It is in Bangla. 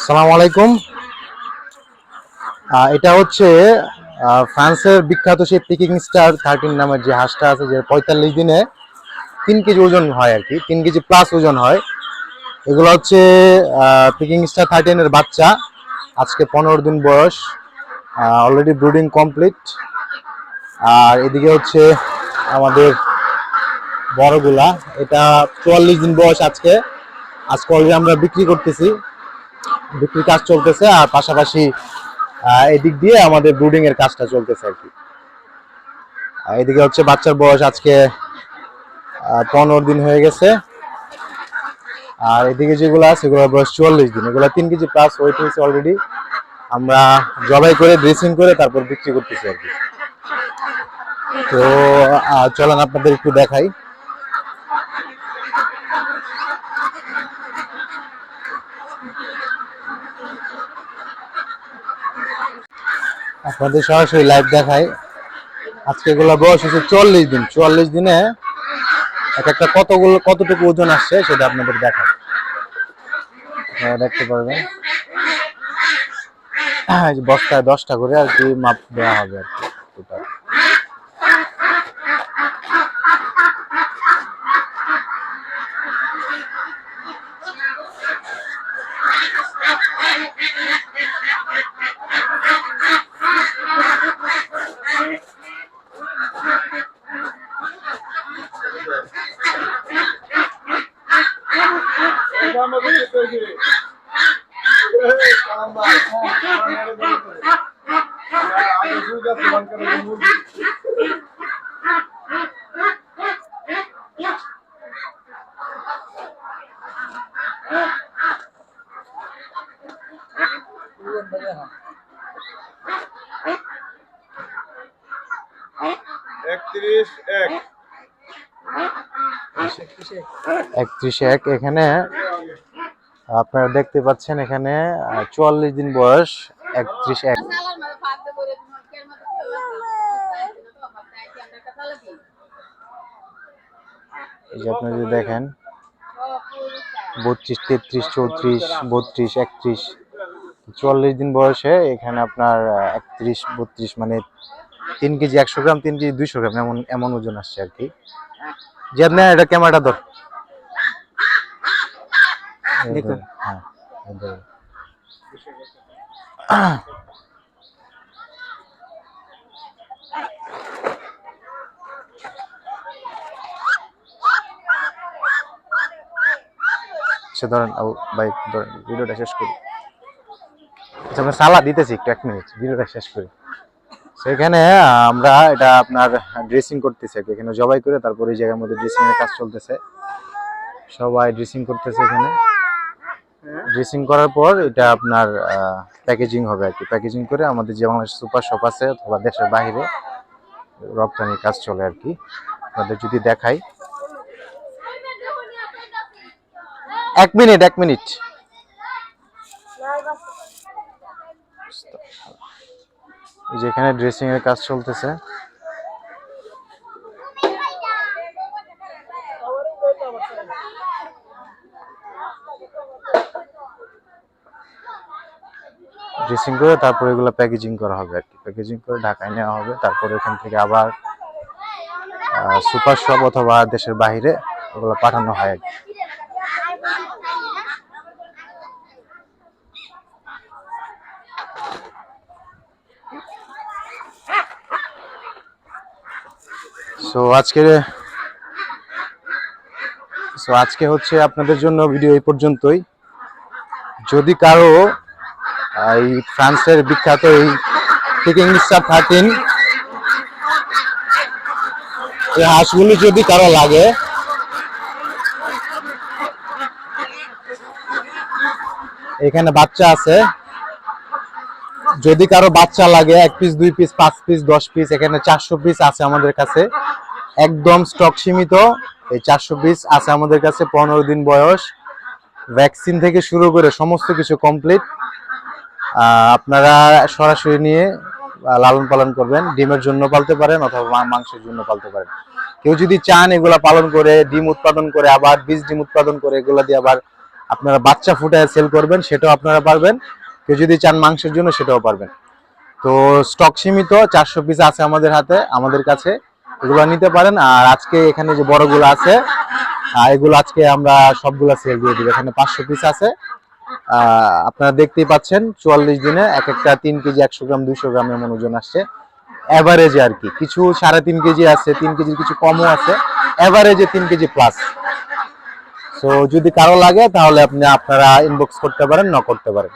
আসসালামু আলাইকুম। এটা হচ্ছে ফ্রান্সের বিখ্যাত সেই পিকিং স্টার 13 নামের যে হাঁসটা আছে, যে 45 দিনে 3 কেজি ওজন হয় আর কি, 3 কেজি প্লাস ওজন হয়। এগুলো হচ্ছে পিকিং স্টার 13 এর বাচ্চা। আজকে 15 দিন বয়স, অলরেডি ব্রুডিং কমপ্লিট। আর এদিকে হচ্ছে আমাদের বড়গুলা, এটা 44 দিন বয়স। আজকে অলরেডি আমরা বিক্রি করতেছি, বিক্রির কাজ চলতেছে। আর পাশাপাশি এদিক দিয়ে আমাদের ব্রুডিং এর কাজটা চলতেছে আর কি। এদিকে হচ্ছে বাচ্চার বয়স আজকে 15 দিন হয়ে গেছে। আর এদিকে যেগুলো আছে সেগুলোর বয়স 44 দিন। এগুলো 3 কেজি প্লাস ওয়েট হয়েছে অলরেডি। আমরা জবাই করে ড্রেসিং করে তারপর বিক্রি করতেছি আর কি। তো চলেন আপনাদের একটু দেখাই। আপনাদের সরাসরি লাইভ দেখাই। আজকে এগুলো বয়স হচ্ছে 44 দিন। 44 দিনে এক একটা কতটুকু ওজন আসছে সেটা আপনাদের দেখাই, দেখতে পারবেন। বস্তায় 10টা করে আর কি মাপ দেওয়া হবে আর কি। একত্রিশ এখানে আপনারা দেখতে পাচ্ছেন, এখানে 44 দিন বয়স, 31 এই যে আপনি যদি দেখেন 32, 33, 34, 32, 31, 44 দিন বয়সে এখানে আপনার 31, 32 মানে 3 কেজি 100 গ্রাম, 3 কেজি 200 গ্রাম এমন এমন ওজন আসছে আর কি। যে আপনি এটা ক্যামেরাটা ধর, দেখুন। হ্যাঁ, সে ধরেন ভাই, ধরেন ভিডিওটা শেষ করি। আচ্ছা, আমরা সালাদ দিতেছি একটু, 1 মিনিট ভিডিওটা শেষ করি। সেখানে আমরা এটা আপনার ড্রেসিং করতেছি, এখানে জবাই করে তারপর এই জায়গার মধ্যে ড্রেসিং এর কাজ চলতেছে। সবাই ড্রেসিং করতেছে এখানে। ড্রেসিং করার পর এটা আপনার প্যাকেজিং হবে আর কি। প্যাকেজিং করে আমাদের যে বাংলাদেশ সুপার শপ আছে অথবা দেশের বাইরে রপ্তানির কাজ চলে আর কি। আপনাদের যদি দেখাই, 1 মিনিট 1 মিনিট। এই যে এখানে ড্রেসিং এর কাজ চলতেছে। ড্রেসিং করে তারপর এগুলো প্যাকেজিং করা হবে আর কি। প্যাকেজিং করে ঢাকায় নেওয়া হবে, তারপর এখান থেকে আবার সুপার শপ অথবা দেশের বাইরে এগুলো পাঠানো হয় আর কি। আজকে হচ্ছে আপনাদের জন্য ভিডিও এই পর্যন্তই। যদি কারো এই ফ্রান্সের বিখ্যাত এই পিকিং স্টার 13 এই হাঁসগুলি যদি কারো লাগে, এখানে বাচ্চা আছে। যদি কারো বাচ্চা লাগে 1 পিস, 2 পিস, 5 পিস, 10 পিস, এখানে 400 পিস আছে আমাদের কাছে। একদম স্টক সীমিত। এই 400 পিস আছে আমাদের কাছে। 15 দিন বয়স, ভ্যাকসিন থেকে শুরু করে সমস্ত কিছু কমপ্লিট। আপনারা সরাসরি নিয়ে লালন পালন করবেন। ডিমের জন্য পালতে পারেন অথবা মাংসের জন্য পালতে পারেন। কেউ যদি চান এগুলা পালন করে ডিম উৎপাদন করে আবার বীজ ডিম উৎপাদন করে এগুলা দিয়ে আবার আপনারা বাচ্চা ফুটায় সেল করবেন সেটাও আপনারা পারবেন, কেউ যদি চান মাংসের জন্য সেটাও পারবেন। তো স্টক সীমিত, 400 পিস আছে আমাদের হাতে, আমাদের কাছে, এগুলো নিতে পারেন। আর আজকে এখানে যে বড়গুলো আছে এগুলো আজকে আমরা সবগুলা সেল দিয়ে দিব। এখানে 500 পিস আছে, আপনারা দেখতেই পাচ্ছেন 44 দিনে এক একটা 3 কেজি 100 গ্রাম 200 গ্রাম এমন ওজন আসছে এভারেজে আর কি। কিছু 3.5 কেজি আছে, 3 কেজির কিছু কমও আছে, এভারেজে 3 কেজি প্লাস। সো যদি কারো লাগে তাহলে আপনারা ইনবক্স করতে পারেন, নক করতে পারেন।